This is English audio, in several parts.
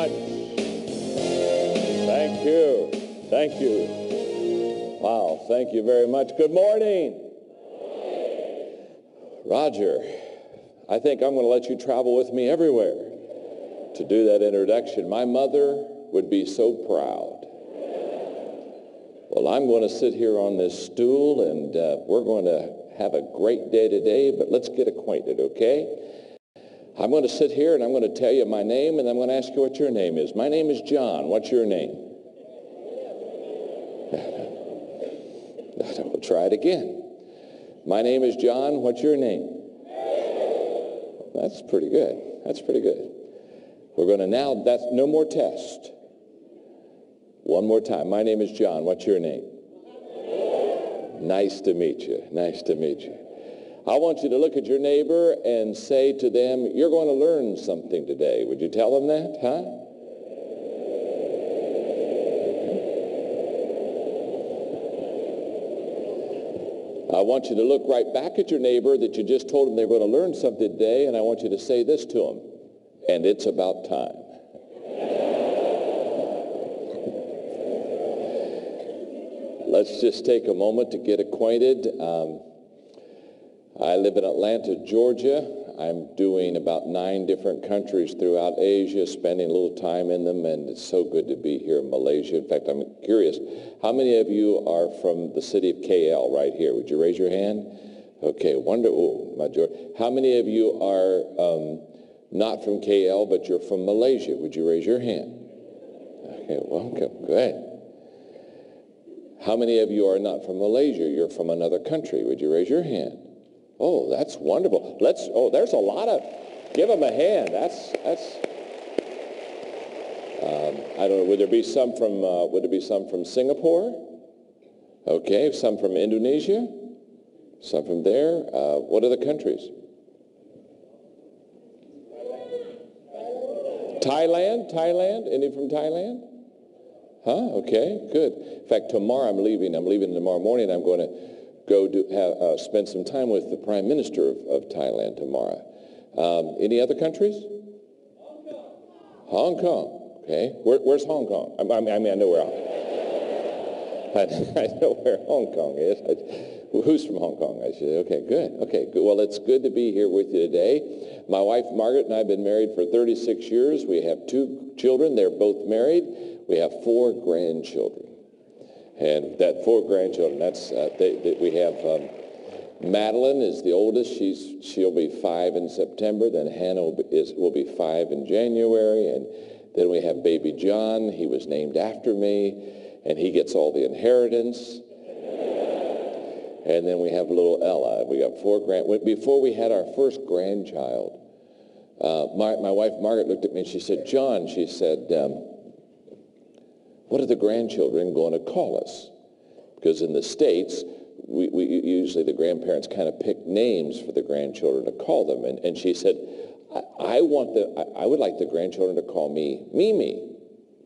much. Thank you. Thank you. Wow, thank you very much. Good morning. Roger, I think I'm going to let you travel with me everywhere to do that introduction. My mother would be so proud. Well, I'm going to sit here on this stool, and we're going to have a great day today, but let's get acquainted, okay? I'm going to sit here, and I'm going to tell you my name, and I'm going to ask you what your name is. My name is John. What's your name? We'll try it again. My name is John. What's your name? That's pretty good. That's pretty good. We're going to now, that's no more test. One more time. My name is John. What's your name? Nice to meet you. Nice to meet you. I want you to look at your neighbor and say to them, you're going to learn something today. Would you tell them that, huh? I want you to look right back at your neighbor that you just told them they're going to learn something today, and I want you to say this to them, and it's about time. Let's just take a moment to get acquainted. I live in Atlanta, Georgia. I'm doing about 9 different countries throughout Asia, spending a little time in them, and it's so good to be here in Malaysia. In fact, I'm curious, how many of you are from the city of KL right here? Would you raise your hand? Okay, how many of you are not from KL, but you're from Malaysia? Would you raise your hand? Okay, welcome, good. How many of you are not from Malaysia? You're from another country. Would you raise your hand? Oh, that's wonderful. There's a lot of, give them a hand. I don't know, would there be some from Singapore? Okay, some from Indonesia? Some from there? What other countries? Thailand? Any from Thailand? Huh? Okay, good. In fact, tomorrow I'm leaving tomorrow morning. I'm going to go spend some time with the Prime Minister of Thailand tomorrow. Any other countries? Hong Kong. Okay. Where's Hong Kong? I know where I know where Hong Kong is. Who's from Hong Kong? I said, okay, good. Well, it's good to be here with you today. My wife, Margaret, and I have been married for 36 years. We have 2 children. They're both married. We have 4 grandchildren. And that 4 grandchildren, we have Madeline is the oldest. She'll be 5 in September. Then Hannah will be 5 in January. And then we have baby John. He was named after me, and he gets all the inheritance. And then we have little Ella. We got 4 before we had our first grandchild, my wife Margaret looked at me and she said, John, she said, what are the grandchildren going to call us? Because in the States, we usually the grandparents kind of pick names for the grandchildren to call them. And she said, I would like the grandchildren to call me Mimi.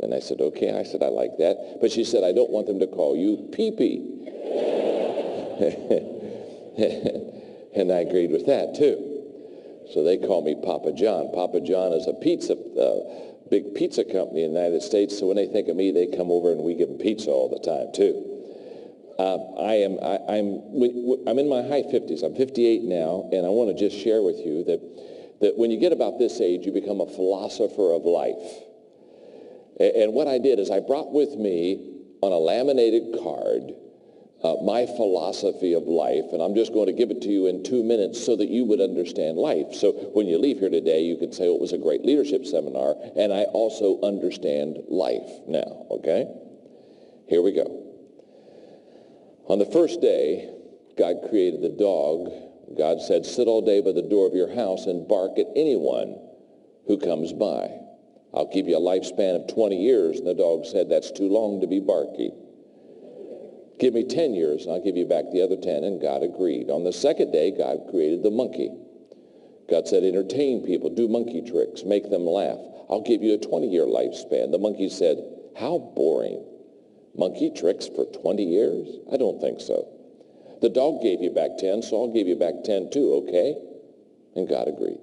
And I said, okay. I said, I like that. But she said, I don't want them to call you Pee-Pee. And I agreed with that, too. So they call me Papa John. Papa John is a big pizza company in the United States, so when they think of me, they come over and we give them pizza all the time, too. I'm in my high 50s. I'm 58 now, and I want to just share with you that when you get about this age, you become a philosopher of life. And what I did is I brought with me on a laminated card my philosophy of life, and I'm just going to give it to you in 2 minutes so that you would understand life. So when you leave here today, you can say, it was a great leadership seminar, and I also understand life now, okay? Here we go. On the first day, God created the dog. God said, sit all day by the door of your house and bark at anyone who comes by. I'll give you a lifespan of 20 years. And the dog said, that's too long to be barky. Give me 10 years, and I'll give you back the other 10, and God agreed. On the second day, God created the monkey. God said, entertain people, do monkey tricks, make them laugh. I'll give you a 20-year lifespan. The monkey said, how boring. Monkey tricks for 20 years? I don't think so. The dog gave you back 10, so I'll give you back 10 too, okay? And God agreed.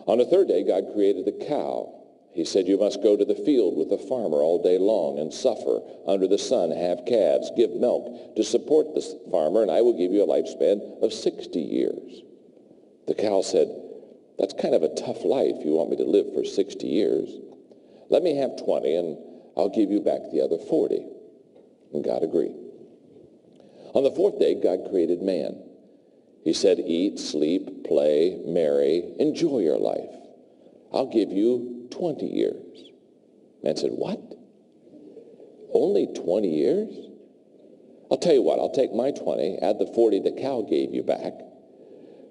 On the third day, God created the cow. He said, you must go to the field with the farmer all day long and suffer under the sun, have calves, give milk to support the farmer, and I will give you a lifespan of 60 years. The cow said, that's kind of a tough life. You want me to live for 60 years. Let me have 20, and I'll give you back the other 40. And God agreed. On the fourth day, God created man. He said, eat, sleep, play, marry, enjoy your life. I'll give you 20 years. Man said, what? Only 20 years? I'll tell you what, I'll take my 20, add the 40 the cow gave you back,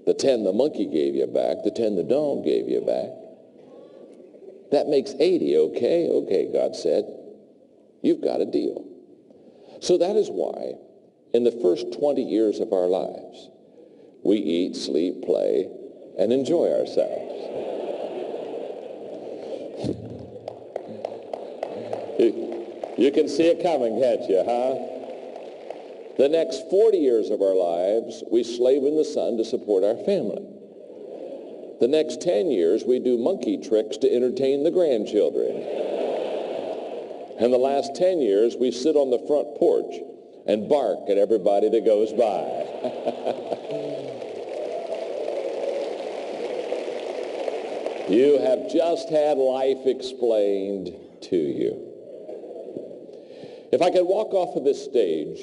the 10 the monkey gave you back, the 10 the dog gave you back. That makes 80, okay? Okay, God said, you've got a deal. So that is why in the first 20 years of our lives, we eat, sleep, play, and enjoy ourselves. You can see it coming, can't you, huh? The next 40 years of our lives, we slave in the sun to support our family. The next 10 years, we do monkey tricks to entertain the grandchildren. And the last 10 years, we sit on the front porch and bark at everybody that goes by. You have just had life explained to you. If I could walk off of this stage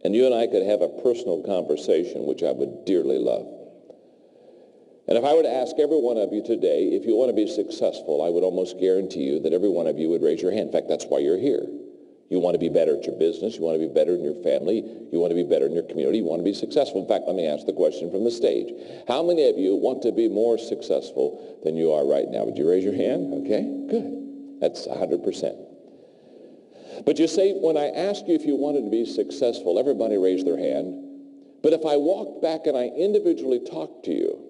and you and I could have a personal conversation, which I would dearly love. And if I were to ask every one of you today, if you want to be successful, I would almost guarantee you that every one of you would raise your hand. In fact, that's why you're here. You want to be better at your business. You want to be better in your family. You want to be better in your community. You want to be successful. In fact, let me ask the question from the stage. How many of you want to be more successful than you are right now? Would you raise your hand? Okay, good. That's 100%. But you say, when I asked you if you wanted to be successful, everybody raised their hand. But if I walked back and I individually talked to you,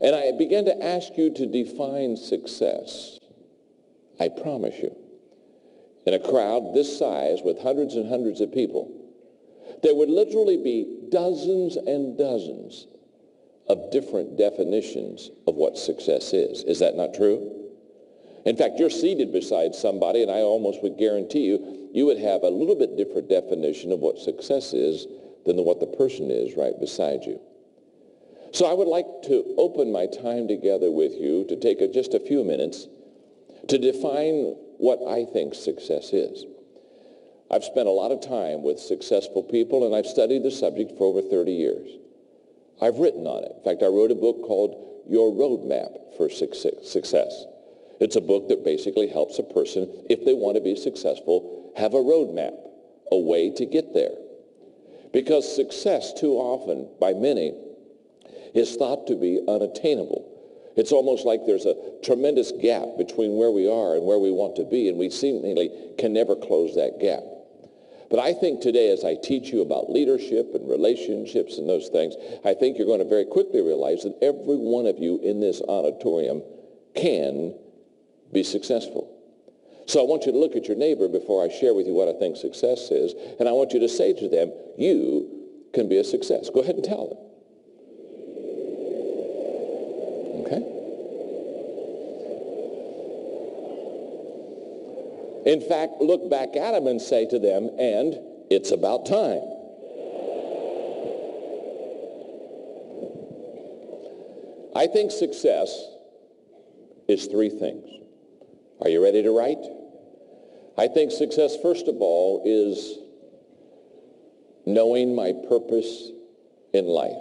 and I began to ask you to define success, I promise you, in a crowd this size with hundreds and hundreds of people, there would literally be dozens and dozens of different definitions of what success is. Is that not true? In fact, you're seated beside somebody, and I almost would guarantee you, you would have a little bit different definition of what success is than what the person is right beside you. So I would like to open my time together with you to take just a few minutes to define what I think success is. I've spent a lot of time with successful people, and I've studied the subject for over 30 years. I've written on it. In fact, I wrote a book called Your Roadmap for Success. It's a book that basically helps a person, if they want to be successful, have a roadmap, a way to get there. Because success, too often, by many, is thought to be unattainable. It's almost like there's a tremendous gap between where we are and where we want to be, and we seemingly can never close that gap. But I think today, as I teach you about leadership and relationships and those things, I think you're going to very quickly realize that every one of you in this auditorium can be successful. So I want you to look at your neighbor before I share with you what I think success is, and I want you to say to them, you can be a success. Go ahead and tell them. Okay? In fact, look back at them and say to them, and it's about time. I think success is three things. Are you ready to write? I think success, first of all, is knowing my purpose in life.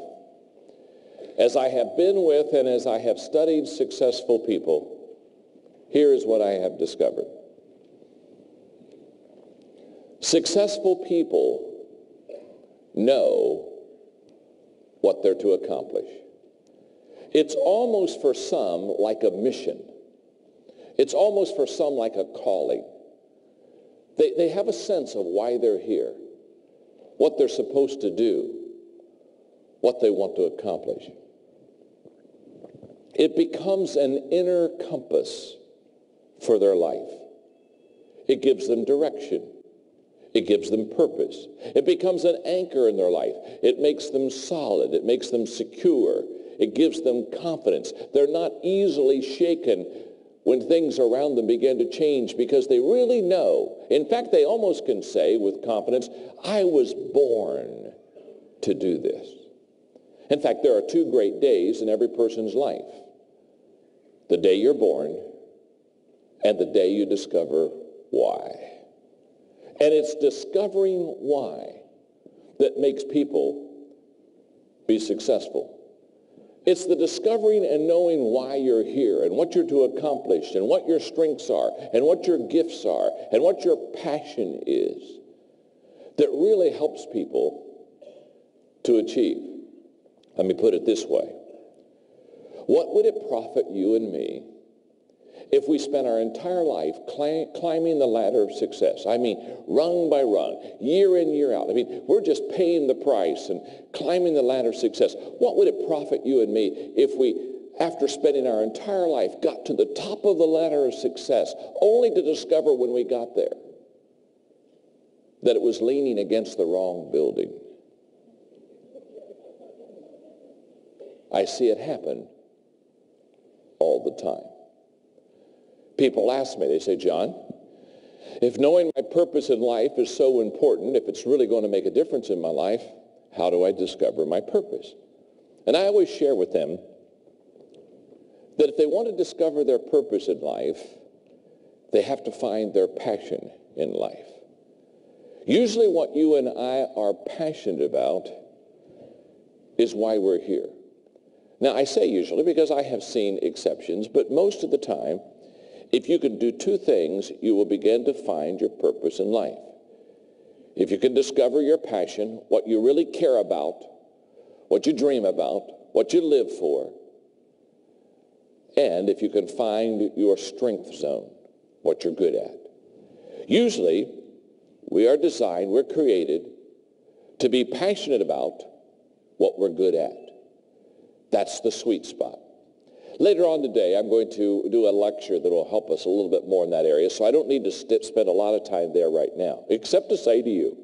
As I have been with and as I have studied successful people, here is what I have discovered. Successful people know what they're to accomplish. It's almost for some like a mission. It's almost for some like a calling. They have a sense of why they're here, what they're supposed to do, what they want to accomplish. It becomes an inner compass for their life. It gives them direction. It gives them purpose. It becomes an anchor in their life. It makes them solid. It makes them secure. It gives them confidence. They're not easily shaken when things around them begin to change, because they really know. In fact, they almost can say with confidence, I was born to do this. In fact, there are two great days in every person's life. The day you're born and the day you discover why. And it's discovering why that makes people be successful. It's the discovering and knowing why you're here and what you're to accomplish and what your strengths are and what your gifts are and what your passion is that really helps people to achieve. Let me put it this way. What would it profit you and me if we spent our entire life climbing the ladder of success? I mean, rung by rung, year in, year out. I mean, we're just paying the price and climbing the ladder of success. What would it profit you and me if we, after spending our entire life, got to the top of the ladder of success, only to discover when we got there that it was leaning against the wrong building? I see it happen all the time. People ask me, they say, John, if knowing my purpose in life is so important, if it's really going to make a difference in my life, how do I discover my purpose? And I always share with them that if they want to discover their purpose in life, they have to find their passion in life. Usually what you and I are passionate about is why we're here. Now, I say usually because I have seen exceptions, but most of the time, if you can do two things, you will begin to find your purpose in life. If you can discover your passion, what you really care about, what you dream about, what you live for, and if you can find your strength zone, what you're good at. Usually, we are designed, we're created to be passionate about what we're good at. That's the sweet spot. Later on today, I'm going to do a lecture that will help us a little bit more in that area, so I don't need to spend a lot of time there right now, except to say to you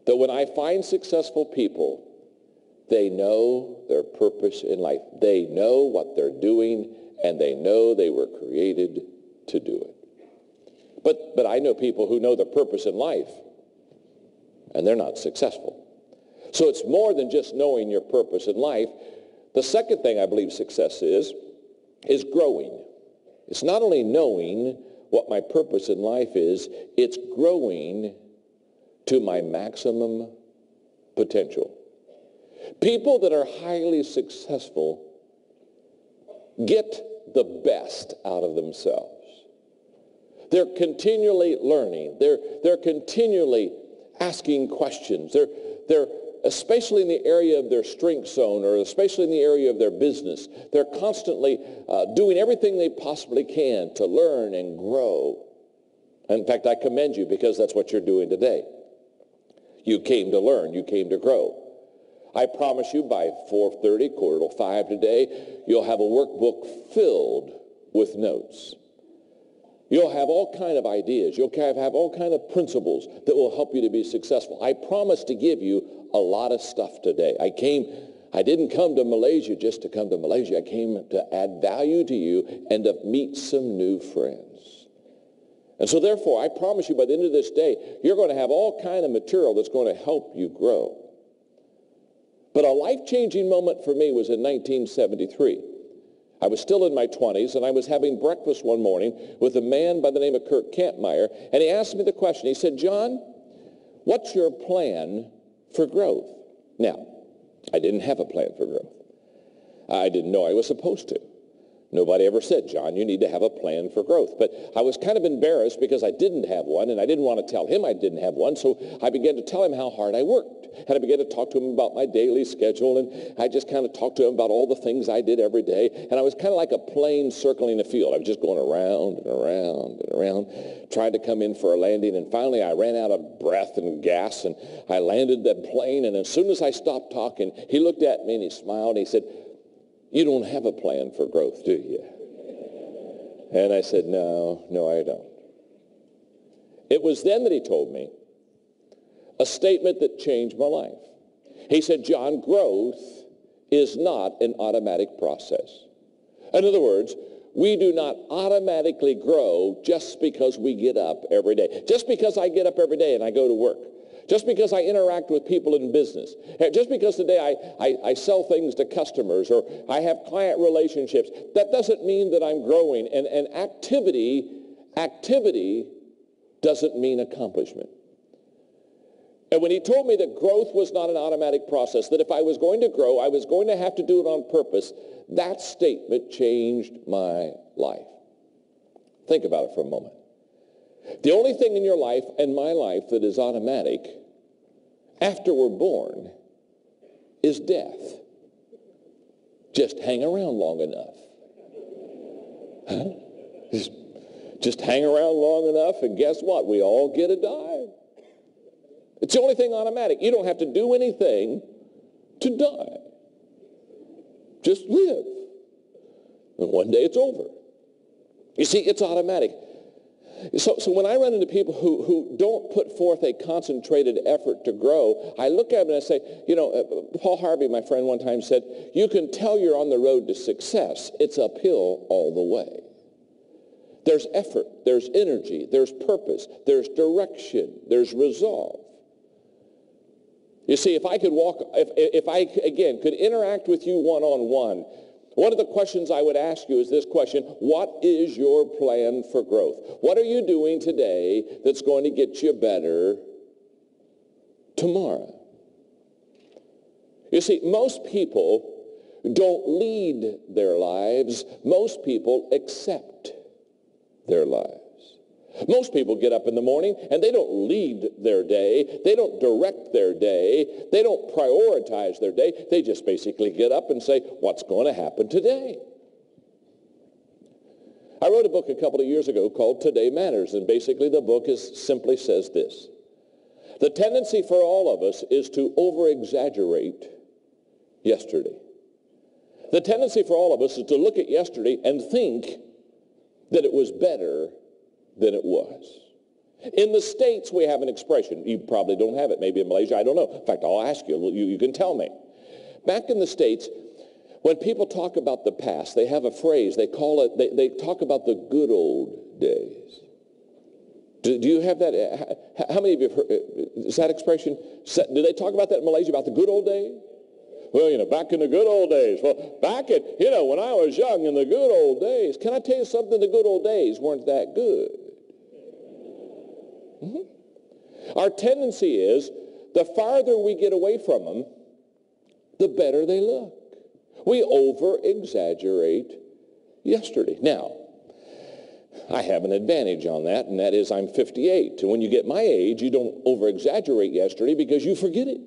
that when I find successful people, they know their purpose in life. They know what they're doing, and they know they were created to do it. But I know people who know their purpose in life, and they're not successful. So it's more than just knowing your purpose in life. The second thing I believe success is growing. It's not only knowing what my purpose in life is, it's growing to my maximum potential. People that are highly successful get the best out of themselves. They're continually learning. They're continually asking questions. They're especially in the area of their strength zone, or especially in the area of their business. They're constantly doing everything they possibly can to learn and grow. In fact, I commend you, because that's what you're doing today. You came to learn. You came to grow. I promise you by 4:30, 4:45 today, you'll have a workbook filled with notes. You'll have all kind of ideas. You'll have all kind of principles that will help you to be successful. I promise to give you a lot of stuff today. I didn't come to Malaysia just to come to Malaysia. I came to add value to you and to meet some new friends. And so therefore, I promise you by the end of this day, you're going to have all kind of material that's going to help you grow. But a life-changing moment for me was in 1973. I was still in my 20s, and I was having breakfast one morning with a man by the name of Kurt Kampmeyer, and he asked me the question. He said, John, what's your plan for growth? Now, I didn't have a plan for growth. I didn't know I was supposed to. Nobody ever said, John, you need to have a plan for growth. But I was kind of embarrassed because I didn't have one, and I didn't want to tell him I didn't have one, so I began to tell him how hard I worked. And I began to talk to him about my daily schedule, and I just kind of talked to him about all the things I did every day. And I was kind of like a plane circling a field. I was just going around and around and around, trying to come in for a landing. And finally, I ran out of breath and gas, and I landed that plane. And as soon as I stopped talking, he looked at me, and he smiled, and he said, you don't have a plan for growth, do you? And I said, no, I don't. It was then that he told me a statement that changed my life. He said, John, growth is not an automatic process. In other words, we do not automatically grow just because we get up every day. Just because I get up every day and I go to work. Just because I interact with people in business. Just because today I sell things to customers or I have client relationships, that doesn't mean that I'm growing. And activity doesn't mean accomplishment. And when he told me that growth was not an automatic process, that if I was going to grow, I was going to have to do it on purpose, that statement changed my life. Think about it for a moment. The only thing in your life and my life that is automatic after we're born is death. Just hang around long enough. Huh? Just hang around long enough, and guess what? We all get to die. It's the only thing automatic. You don't have to do anything to die. Just live. And one day it's over. You see, it's automatic. So when I run into people who don't put forth a concentrated effort to grow, I look at them and I say, Paul Harvey, my friend, one time said, you can tell you're on the road to success. It's uphill all the way. There's effort, there's energy, there's purpose, there's direction, there's resolve. You see, if I could could interact with you one-on-one, one of the questions I would ask you is this question: what is your plan for growth? What are you doing today that's going to get you better tomorrow? You see, most people don't lead their lives. Most people accept their lives. Most people get up in the morning and they don't lead their day. They don't direct their day. They don't prioritize their day. They just basically get up and say, what's going to happen today? I wrote a book a couple of years ago called Today Matters, and basically the book simply says this. The tendency for all of us is to over-exaggerate yesterday. The tendency for all of us is to look at yesterday and think that it was better than it was. In the States, we have an expression. You probably don't have it. Maybe in Malaysia, I don't know. In fact, I'll ask you. You can tell me. Back in the States, when people talk about the past, they have a phrase. They call it, they talk about the good old days. Do you have that? How many of you have heard, is that expression? Do they talk about that in Malaysia, about the good old days? Well, back in the good old days. Well, back at, when I was young in the good old days. Can I tell you something? The good old days weren't that good. Mm-hmm. Our tendency is, the farther we get away from them, the better they look. We over-exaggerate yesterday. Now, I have an advantage on that, and that is I'm 58. And when you get my age, you don't over-exaggerate yesterday because you forget it.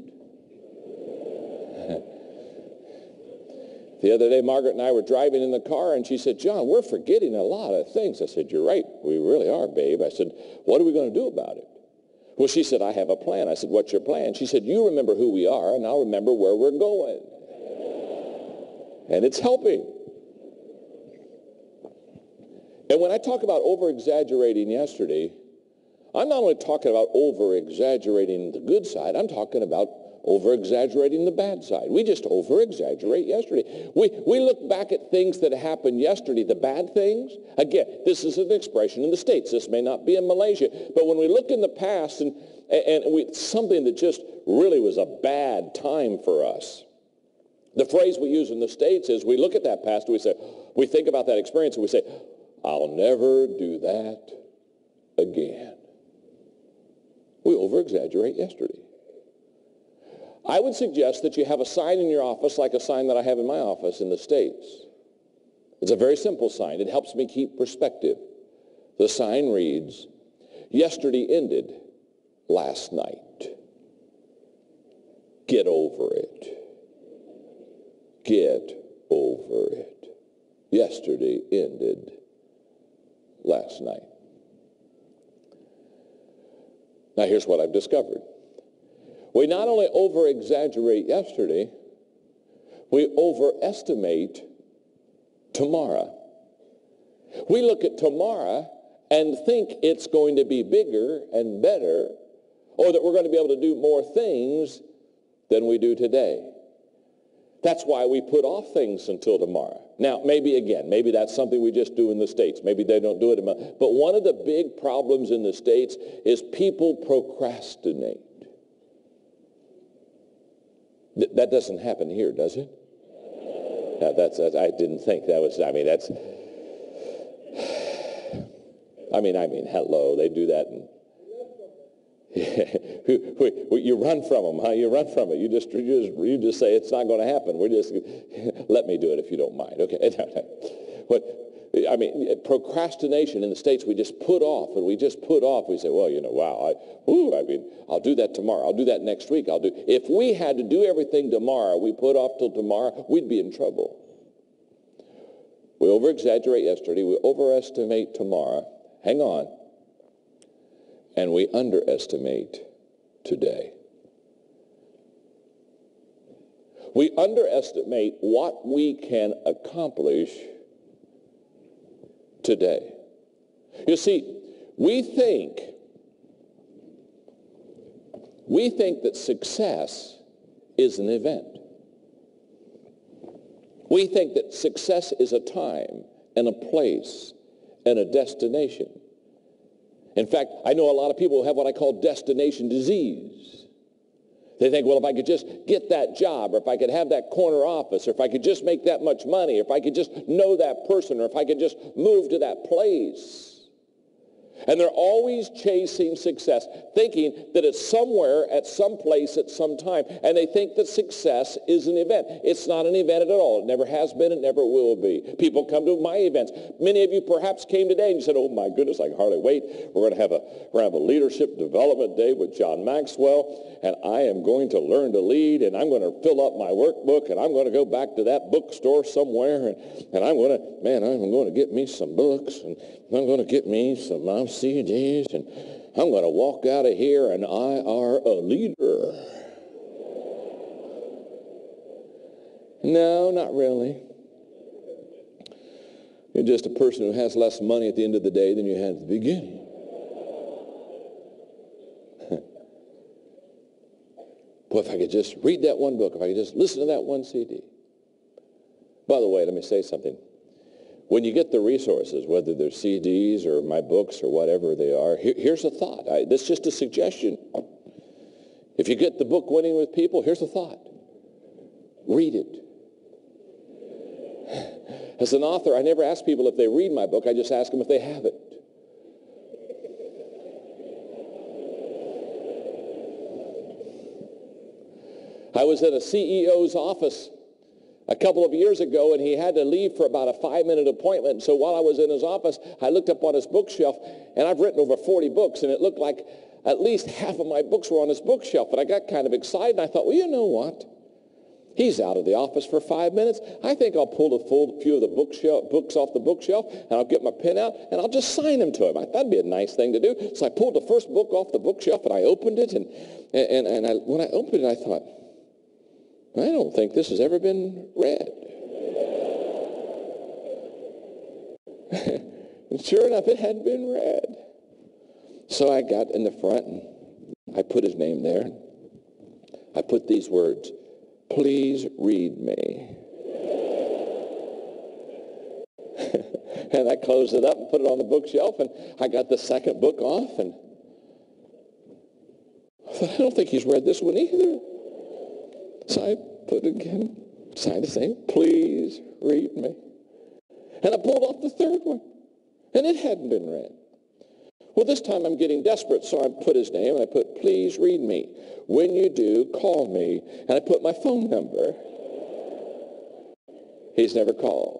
The other day, Margaret and I were driving in the car, and she said, John, we're forgetting a lot of things. I said, you're right. We really are, babe. I said, what are we going to do about it? Well, she said, I have a plan. I said, what's your plan? She said, you remember who we are, and I'll remember where we're going. And it's helping. And when I talk about over-exaggerating yesterday, I'm not only talking about over-exaggerating the good side, I'm talking about over-exaggerating the bad side. We just over-exaggerate yesterday. We look back at things that happened yesterday, the bad things. Again, this is an expression in the States. This may not be in Malaysia. But when we look in the past and something that just really was a bad time for us, the phrase we use in the States is we look at that past and we think about that experience and we say, I'll never do that again. We over-exaggerate yesterday. I would suggest that you have a sign in your office like a sign that I have in my office in the States. It's a very simple sign. It helps me keep perspective. The sign reads, yesterday ended last night. Get over it. Get over it. Yesterday ended last night. Now here's what I've discovered. We not only over-exaggerate yesterday, we overestimate tomorrow. We look at tomorrow and think it's going to be bigger and better, or that we're going to be able to do more things than we do today. That's why we put off things until tomorrow. Now, maybe that's something we just do in the States. Maybe they don't do it. But one of the big problems in the States is people procrastinate. That doesn't happen here, does it? That's I didn't think that was, hello, they do that. You run from them, huh? You run from it. You just say it's not going to happen. Let me do it if you don't mind. Okay. Procrastination in the States, we just put off, and we just put off. We say, well, I'll do that tomorrow. I'll do that next week. If we had to do everything tomorrow, we put off till tomorrow, we'd be in trouble. We over-exaggerate yesterday. We overestimate tomorrow. Hang on. And we underestimate today. We underestimate what we can accomplish today. You see, we think that success is an event. We think that success is a time and a place and a destination. In fact, I know a lot of people who have what I call destination disease. They think, well, if I could just get that job, or if I could have that corner office, or if I could just make that much money, or if I could just know that person, or if I could just move to that place. And they're always chasing success, thinking that it's somewhere, at some place, at some time. And they think that success is an event. It's not an event at all. It never has been. It never will be. People come to my events. Many of you perhaps came today and you said, oh my goodness, I can hardly wait. We're going to have a leadership development day with John Maxwell, and I am going to learn to lead, and I'm going to fill up my workbook, and I'm going to go back to that bookstore somewhere, and I'm going to get me some books, and I'm going to get me some CDs, and I'm going to walk out of here, and I are a leader. No, not really. You're just a person who has less money at the end of the day than you had at the beginning. Boy, if I could just read that one book, if I could just listen to that one CD. By the way, let me say something. When you get the resources, whether they're CDs or my books or whatever they are, here's a thought. This is just a suggestion. If you get the book Winning with People, here's a thought. Read it. As an author, I never ask people if they read my book. I just ask them if they have it. I was at a CEO's office a couple of years ago, and he had to leave for about a 5-minute appointment. So while I was in his office, I looked up on his bookshelf, and I've written over 40 books, and it looked like at least half of my books were on his bookshelf. And I got kind of excited, and I thought, well, you know what? He's out of the office for 5 minutes. I think I'll pull a few of the books off the bookshelf, and I'll get my pen out, and I'll just sign them to him. That'd be a nice thing to do. So I pulled the first book off the bookshelf, and I opened it, and when I opened it, I thought, I don't think this has ever been read. And sure enough, it hadn't been read. So I got in the front, and I put his name there. I put these words, please read me. And I closed it up and put it on the bookshelf, and I got the second book off, and I thought, I don't think he's read this one either. So I put it again, signed the same, please read me. And I pulled off the third one, and it hadn't been read. Well, this time I'm getting desperate, so I put his name, and I put, please read me. When you do, call me. And I put my phone number. He's never called.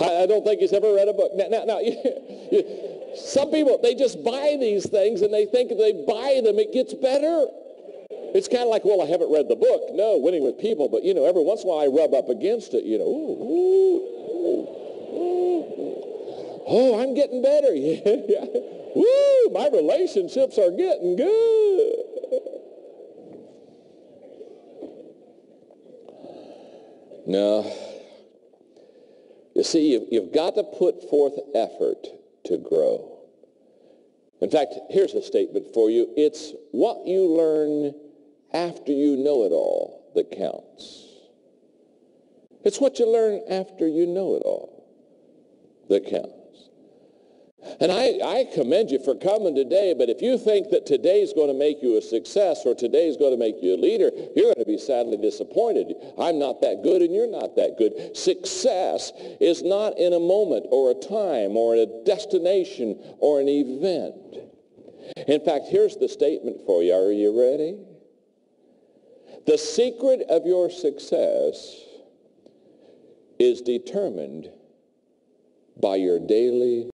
I don't think he's ever read a book. Now some people, they just buy these things, and they think if they buy them, it gets better. It's kind of like, well, I haven't read the book. No, Winning with People, but, every once in a while I rub up against it, Oh, I'm getting better. Yeah. Woo, my relationships are getting good. No. You see, you've got to put forth effort to grow. In fact, here's a statement for you. It's what you learn after you know it all that counts. It's what you learn after you know it all that counts. And I commend you for coming today, but if you think that today's going to make you a success or today's going to make you a leader, you're going to be sadly disappointed. I'm not that good and you're not that good. Success is not in a moment or a time or a destination or an event. In fact, here's the statement for you. Are you ready? The secret of your success is determined by your daily